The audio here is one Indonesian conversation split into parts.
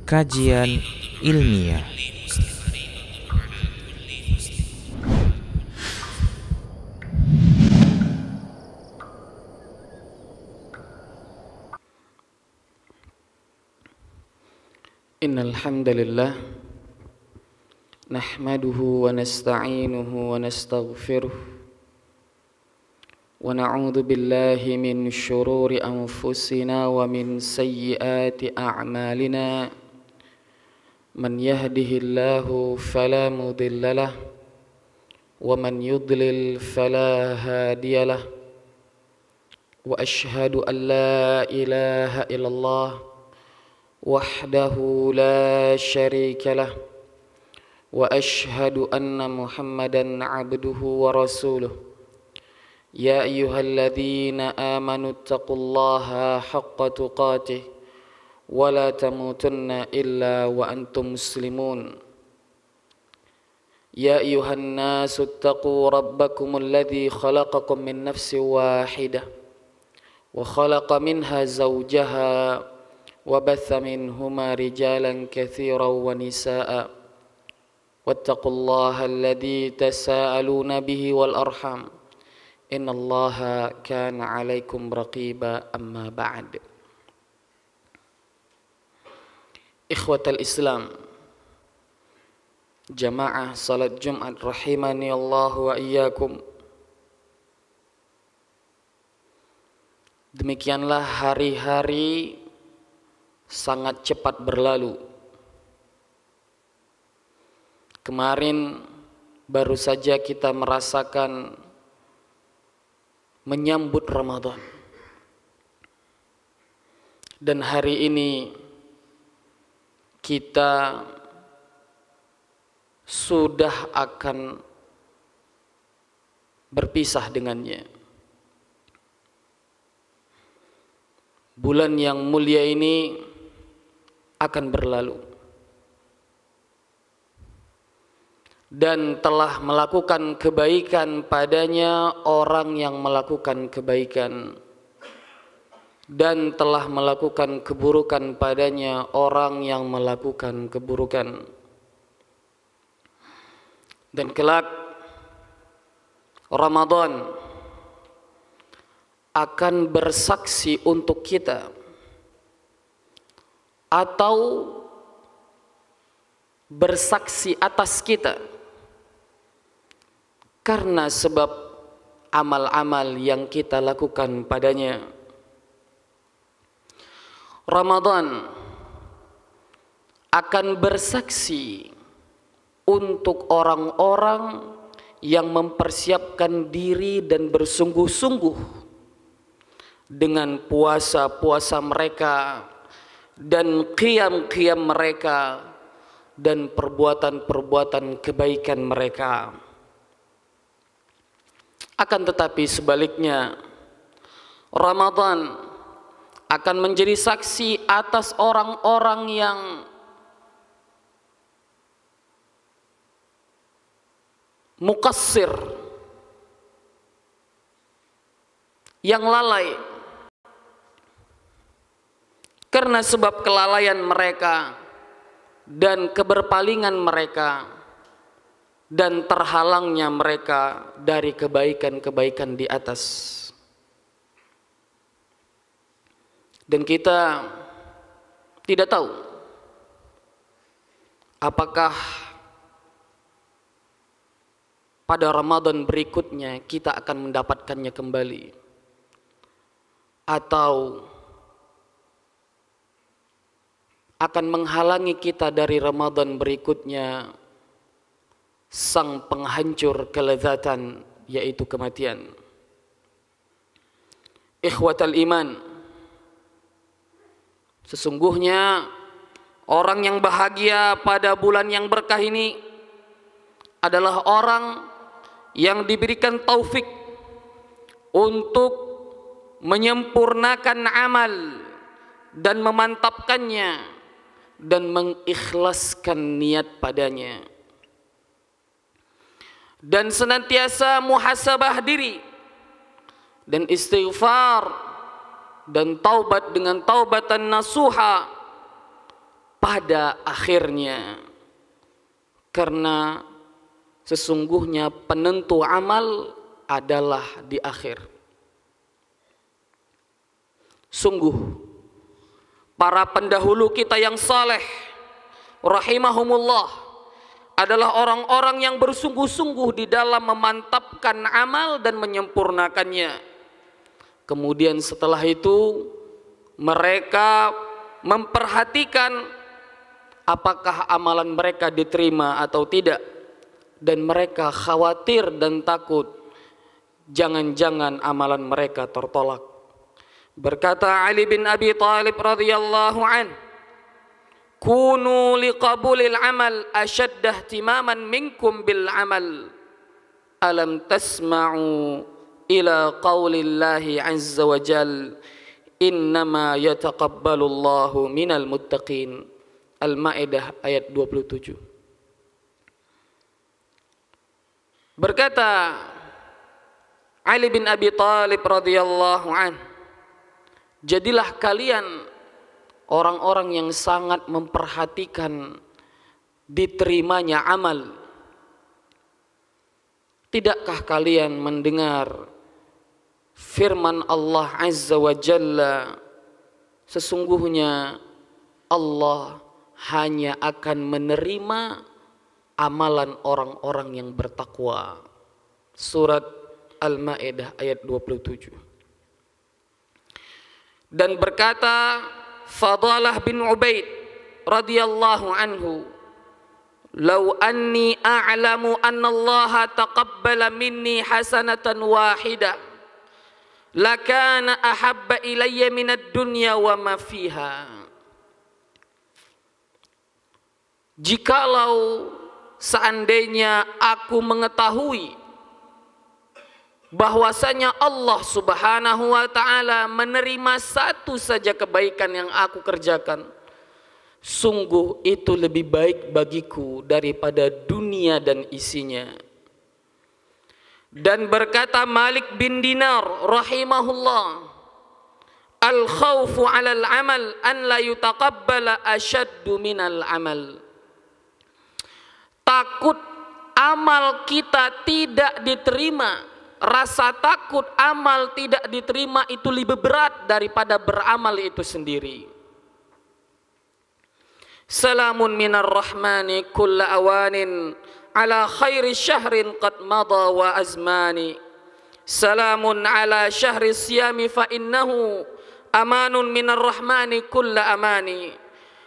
Kajian ilmiah. Innal hamdalillah nahmaduhu wa nasta'inuhu wa nastaghfiruh wa na'udzu billahi min shururi anfusina wa min sayyiati a'malina man yahdihillahu fala mudilla lahu wa man yudlil fala hadiyalah wa ashhadu an la ilaha illallah wahdahu la syarika lah wa ashhadu anna Muhammadan abduhu wa rasuluh. Ya ayyuhalladzina amanu taqullaha haqqa tuqatih wa la tamutunna illa wa antum muslimun. Ya ayyuhan nasu taqu rabbakumul ladzi khalaqakum min nafsin wahidah wa khalaqa minha zawjaha وبث منهما رجالا كثيرا ونساء واتقوا الله الذي تساءلون به والأرحام إن الله كان عليكم رقيبا أما بعد. إخوة الإسلام جماعة صلاة Jumat rahimani Allah wa iyyakum. Demikianlah hari-hari sangat cepat berlalu. Kemarin baru saja kita merasakan menyambut Ramadan. Dan hari ini kita sudah akan berpisah dengannya. Bulan yang mulia ini akan berlalu dan telah melakukan kebaikan padanya orang yang melakukan kebaikan dan telah melakukan keburukan padanya orang yang melakukan keburukan. Dan kelak Ramadan akan bersaksi untuk kita atau bersaksi atas kita karena sebab amal-amal yang kita lakukan padanya. Ramadan akan bersaksi untuk orang-orang yang mempersiapkan diri dan bersungguh-sungguh dengan puasa-puasa mereka dan qiyam-qiyam mereka dan perbuatan-perbuatan kebaikan mereka. Akan tetapi sebaliknya, Ramadan akan menjadi saksi atas orang-orang yang muqassir, yang lalai karena sebab kelalaian mereka dan keberpalingan mereka dan terhalangnya mereka dari kebaikan-kebaikan di atas. Dan kita tidak tahu apakah pada Ramadan berikutnya kita akan mendapatkannya kembali atau akan menghalangi kita dari Ramadan berikutnya sang penghancur kelezatan, yaitu kematian. Ikhwatal iman, sesungguhnya orang yang bahagia pada bulan yang berkah ini adalah orang yang diberikan taufik untuk menyempurnakan amal dan memantapkannya dan mengikhlaskan niat padanya, dan senantiasa muhasabah diri dan istighfar dan taubat dengan taubatan nasuha pada akhirnya, karena sesungguhnya penentu amal adalah di akhir. Sungguh para pendahulu kita yang saleh rahimahumullah adalah orang-orang yang bersungguh-sungguh di dalam memantapkan amal dan menyempurnakannya. Kemudian setelah itu mereka memperhatikan apakah amalan mereka diterima atau tidak, dan mereka khawatir dan takut jangan-jangan amalan mereka tertolak. Berkata Ali bin Abi Thalib radhiyallahu an, kunu liqabulil amal ashadda ihtimaman minkum bil amal, alam tasma'u ila qaulillahi azza wa jal, innama yataqabbalullahu minal muttaqin. Al-Maidah ayat 27. Berkata Ali bin Abi Thalib radhiyallahu an, jadilah kalian orang-orang yang sangat memperhatikan diterimanya amal. Tidakkah kalian mendengar firman Allah Azza wa Jalla, sesungguhnya Allah hanya akan menerima amalan orang-orang yang bertakwa. Surat Al-Maidah ayat 27. Dan berkata Fadalah bin Ubaid radhiyallahu anhu, "Lau anni a'lamu anna Allah taqabbala minni hasanatan wahidah, lakana ahabba ilayya minad dunya wa ma fiha." Jikalau seandainya aku mengetahui bahwasanya Allah Subhanahu wa taala menerima satu saja kebaikan yang aku kerjakan, sungguh itu lebih baik bagiku daripada dunia dan isinya. Dan berkata Malik bin Dinar rahimahullah, al khawfu 'alal amal an la yutaqabbala ashaddu minal amal. Takut amal kita tidak diterima, rasa takut amal tidak diterima itu lebih berat daripada beramal itu sendiri. Salamun minar rahmani kulla awanin ala khairi syahrin qad mada wa azmani. Salamun ala syahri siyami fa innahu amanun minar rahmani kulla amani.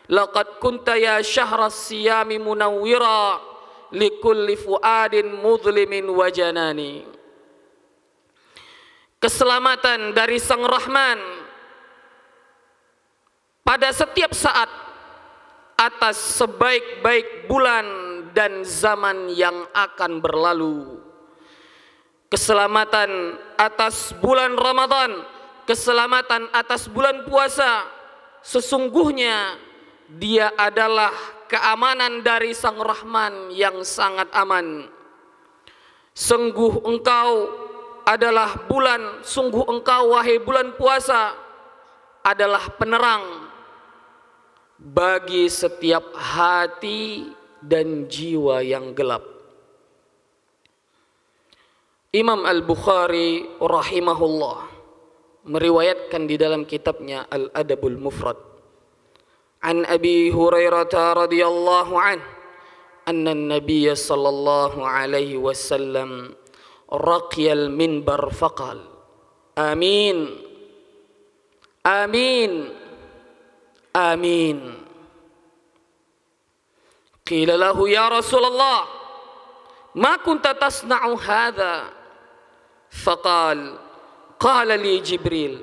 Laqad kunta ya syahra siyami munawwira likulli fuadin mudlimin wa janani. Keselamatan dari Sang Rahman pada setiap saat atas sebaik-baik bulan dan zaman yang akan berlalu. Keselamatan atas bulan Ramadan, keselamatan atas bulan puasa, sesungguhnya dia adalah keamanan dari Sang Rahman yang sangat aman. Sungguh engkau adalah bulan, sungguh engkau wahai bulan puasa adalah penerang bagi setiap hati dan jiwa yang gelap. Imam Al-Bukhari rahimahullah meriwayatkan di dalam kitabnya Al-Adabul Mufrad an Abi Hurairah radhiyallahu anhu anna an-nabiy sallallahu alaihi wasallam raqiyal minbar faqal amin amin amin. Qila lahu ya Rasulullah ma kunta tasna'u hadha, faqal qala li Jibril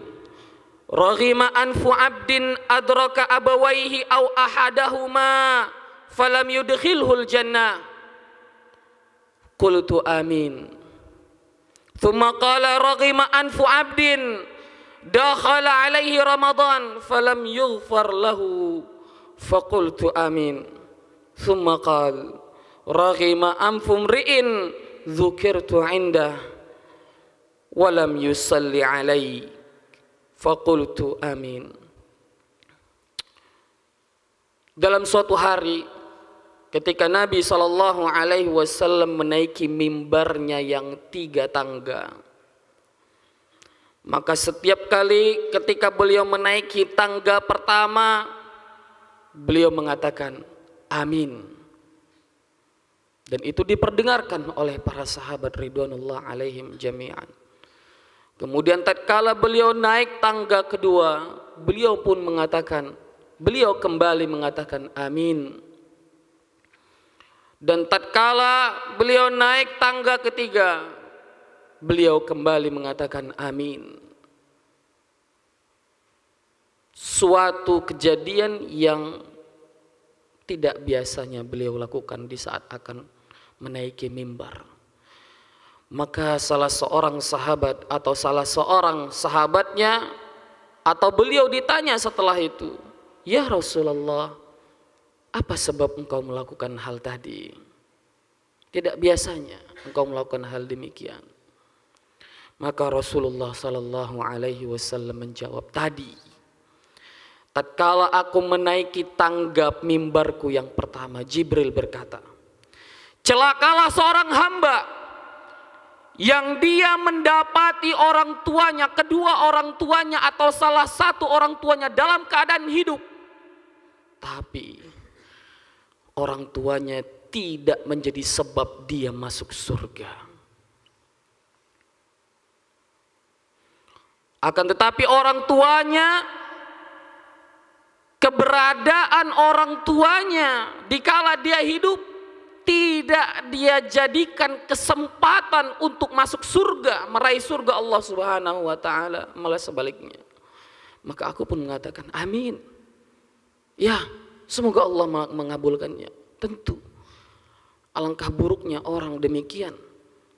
raghima anfu abdin adraka abawaihi aw ahadahuma falam yudkhilhul jannah. Qultu amin. Thumma qala raghima anfu abdin dakhala alaihi Ramadan falam yughfar lahu. Faqultu amin. Thumma qala raghima anfu mri'in dzukirtu indah walam yusalli alaihi. Faqultu amin. dalam suatu hari ketika Nabi SAW menaiki mimbarnya yang 3 tangga, maka setiap kali ketika beliau menaiki tangga pertama, beliau mengatakan amin, dan itu diperdengarkan oleh para sahabat ridwanullah alaihim jami'an. Kemudian tatkala beliau naik tangga kedua, beliau kembali mengatakan amin. Dan tatkala beliau naik tangga ketiga, beliau kembali mengatakan amin. Suatu kejadian yang tidak biasanya beliau lakukan di saat akan menaiki mimbar. Maka salah seorang sahabat atau salah seorang sahabatnya atau beliau ditanya setelah itu, "Ya Rasulullah, apa sebab engkau melakukan hal tadi? Tidak biasanya engkau melakukan hal demikian." Maka Rasulullah sallallahu alaihi wasallam menjawab, "Tadi tatkala aku menaiki tangga mimbarku yang pertama, Jibril berkata, celakalah seorang hamba yang dia mendapati orang tuanya, kedua orang tuanya atau salah satu orang tuanya dalam keadaan hidup, tapi orang tuanya tidak menjadi sebab dia masuk surga. Akan tetapi orang tuanya, keberadaan orang tuanya dikala dia hidup tidak dia jadikan kesempatan untuk masuk surga, meraih surga Allah Subhanahu wa taala, malah sebaliknya. Maka aku pun mengatakan amin. Ya, semoga Allah mengabulkannya. Tentu alangkah buruknya orang demikian.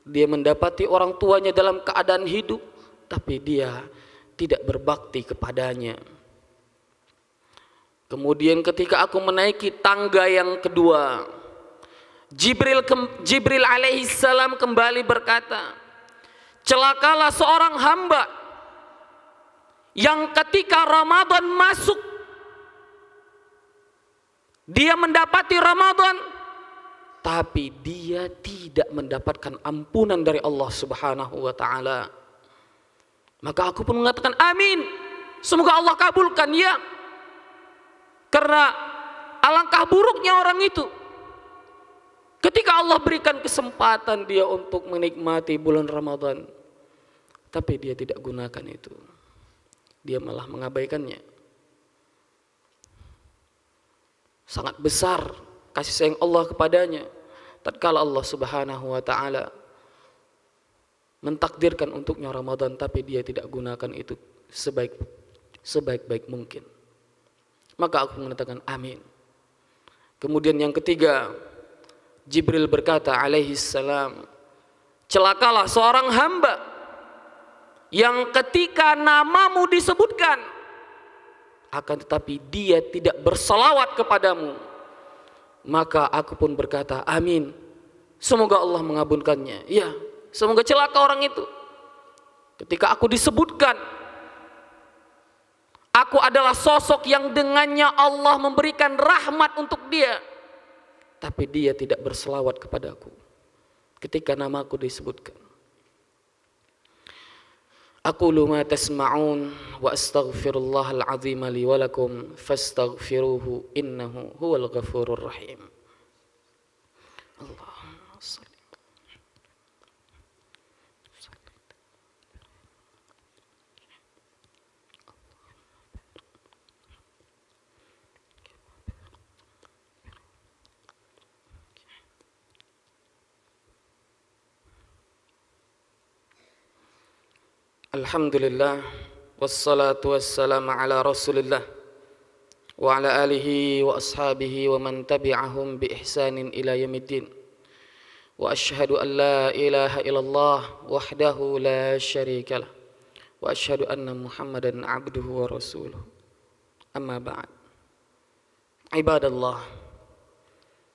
Dia mendapati orang tuanya dalam keadaan hidup, tapi dia tidak berbakti kepadanya. Kemudian ketika aku menaiki tangga yang kedua, Jibril alaihissalam kembali berkata, celakalah seorang hamba yang ketika Ramadan masuk, dia mendapati Ramadan, tapi dia tidak mendapatkan ampunan dari Allah Subhanahu wa taala. Maka aku pun mengatakan amin, semoga Allah kabulkan ya. Karena alangkah buruknya orang itu ketika Allah berikan kesempatan dia untuk menikmati bulan Ramadan, tapi dia tidak gunakan itu. Dia malah mengabaikannya. Sangat besar kasih sayang Allah kepadanya tatkala Allah Subhanahu wa taala mentakdirkan untuknya Ramadan, tapi dia tidak gunakan itu sebaik-baik mungkin. Maka aku mengatakan amin. Kemudian yang ketiga, Jibril berkata alaihi salam, celakalah seorang hamba yang ketika namamu disebutkan, akan tetapi dia tidak bersalawat kepadamu. Maka aku pun berkata amin, semoga Allah mengabulkannya. Ya, semoga celaka orang itu. Ketika aku disebutkan, aku adalah sosok yang dengannya Allah memberikan rahmat untuk dia, tapi dia tidak berselawat kepadaku ketika namaku disebutkan. Aqulu ma tasma'un wa astaghfirullahal azim li wa lakum fastaghfiruhu innahu huwal ghafurur rahim. Allahumma shalli. Alhamdulillah, wassalatu wassalamu ala rasulillah wa ala alihi wa ashabihi wa man tabi'ahum bi ihsanin ila yaumiddin. Wa ashhadu an la ilaha illallah wahdahu la syarikalah wa ashhadu anna Muhammadan abduhu wa rasuluh. Amma ba'd. Ibadallah,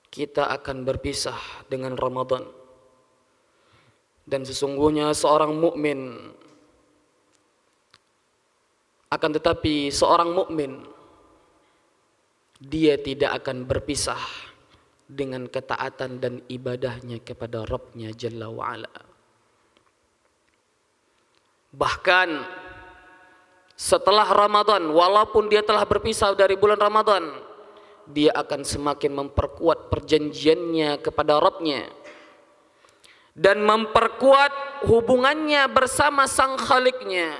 kita akan berpisah dengan Ramadan. Dan sesungguhnya seorang mukmin, akan tetapi seorang mukmin dia tidak akan berpisah dengan ketaatan dan ibadahnya kepada Rabbnya Jalla wa'ala. Bahkan setelah Ramadan, walaupun dia telah berpisah dari bulan Ramadan, dia akan semakin memperkuat perjanjiannya kepada Rabbnya dan memperkuat hubungannya bersama Sang Khaliknya,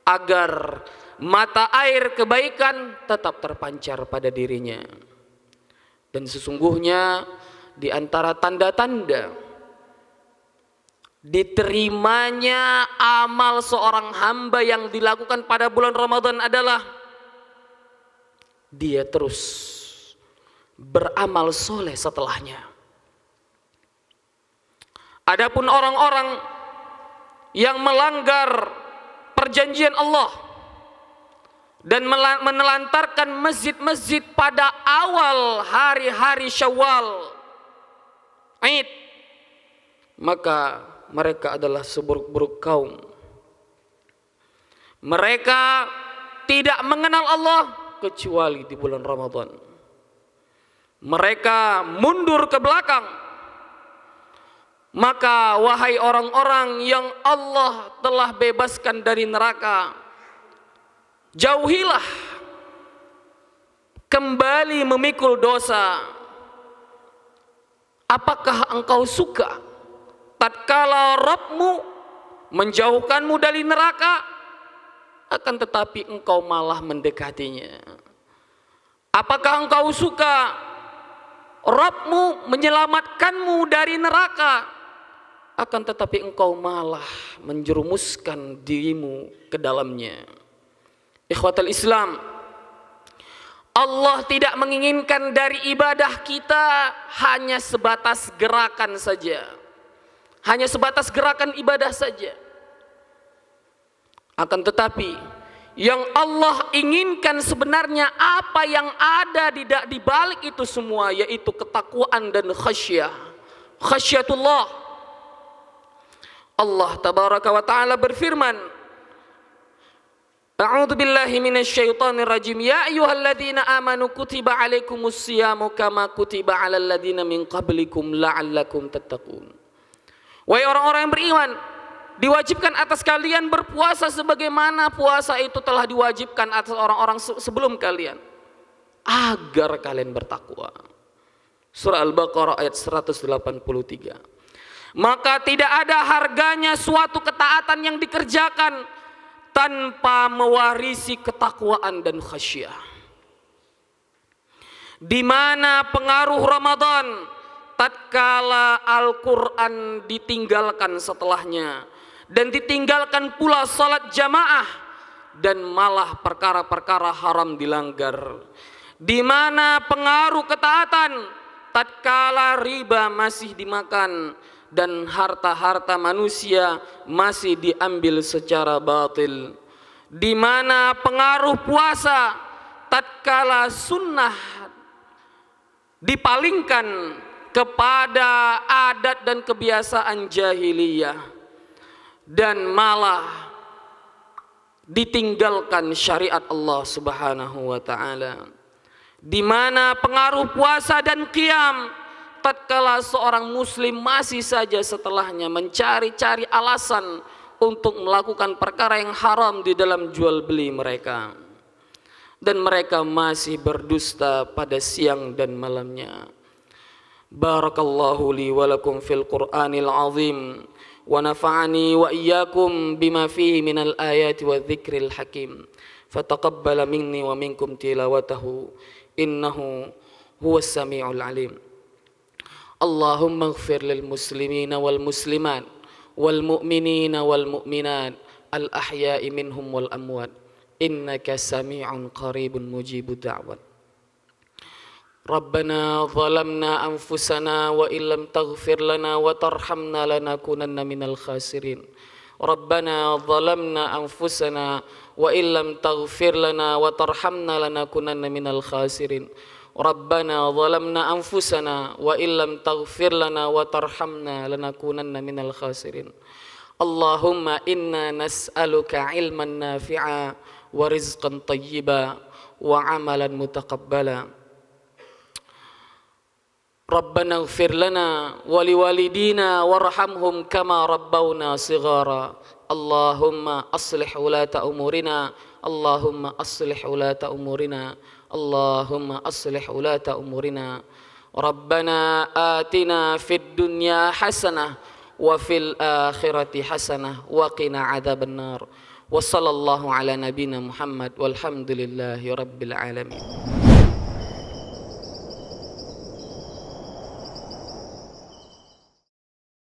agar mata air kebaikan tetap terpancar pada dirinya. Dan sesungguhnya di antara tanda-tanda diterimanya amal seorang hamba yang dilakukan pada bulan Ramadan adalah dia terus beramal soleh setelahnya. Adapun orang-orang yang melanggar perjanjian Allah dan menelantarkan masjid-masjid pada awal hari-hari Syawal, Aid, maka mereka adalah seburuk-buruk kaum. Mereka tidak mengenal Allah kecuali di bulan Ramadan. Mereka mundur ke belakang. Maka wahai orang-orang yang Allah telah bebaskan dari neraka, jauhilah kembali memikul dosa. Apakah engkau suka tatkala Rabbmu menjauhkanmu dari neraka, akan tetapi engkau malah mendekatinya? Apakah engkau suka Rabbmu menyelamatkanmu dari neraka, akan tetapi engkau malah menjerumuskan dirimu ke dalamnya? Ikhwatal Islam, Allah tidak menginginkan dari ibadah kita hanya sebatas gerakan saja, hanya sebatas gerakan ibadah saja. Akan tetapi yang Allah inginkan sebenarnya apa yang ada di balik itu semua, yaitu ketakwaan dan khasyatullah. Allah tabaraka wa ta'ala berfirman, A'udzu billahi minasyaitonir rajim. Ya ayyuhalladzina amanu kutiba alaikumus-syamu kama kutiba 'alal ladzina min qablikum la'allakum tattaqun. Wahai orang-orang yang beriman, diwajibkan atas kalian berpuasa sebagaimana puasa itu telah diwajibkan atas orang-orang sebelum kalian, agar kalian bertakwa. Surah Al-Baqarah ayat 183. Maka tidak ada harganya suatu ketaatan yang dikerjakan tanpa mewarisi ketakwaan dan khasyah. Di mana pengaruh Ramadan tatkala Al-Quran ditinggalkan setelahnya, dan ditinggalkan pula salat jamaah, dan malah perkara-perkara haram dilanggar. Di mana pengaruh ketaatan tatkala riba masih dimakan dan harta-harta manusia masih diambil secara batil. Di mana pengaruh puasa tatkala sunnah dipalingkan kepada adat dan kebiasaan jahiliyah, dan malah ditinggalkan syariat Allah Subhanahu wa ta'ala. Di mana pengaruh puasa dan qiyam tatkala seorang muslim masih saja setelahnya mencari-cari alasan untuk melakukan perkara yang haram di dalam jual beli mereka, dan mereka masih berdusta pada siang dan malamnya. Barakallahu li wa lakum fil Qur'anil azim, wa nafa'ani wa iyyakum bima fihi minal ayati wa dzikril hakim. Fataqabbala minni wa minkum tilawatahu innahu huwas samiul alim. Allahumma ighfir lil muslimina wal muslimat wal mu'minina wal mu'minat al ahya'i minhum wal amwat innaka sami'un qaribun mujibud da'wat. Rabbana zalamna anfusana wa illam taghfir lana wa tarhamna lanakunanna minal khasirin. Rabbana zalamna anfusana wa illam taghfir lana wa tarhamna lanakunanna minal khasirin. Rabbana zalamna anfusana wa illam taghfir lana wa tarhamna lanakunanna minal khasirin. Allahumma inna nas'aluka ilman nafi'a wa rizqan tayyiba وعملا متقبلا. ربنا اغفر لنا ولوالدينا وارحمهم كما ربونا صغارا. اللهم أصلح ولاة أمورنا، اللهم أصلح ولاة أمورنا، اللهم أصلح ولاة أمورنا. ربنا آتنا في الدنيا حسنة وفي الآخرة حسنة وقنا عذاب النار. وصلى الله على نبينا محمد والحمد لله رب العالمين.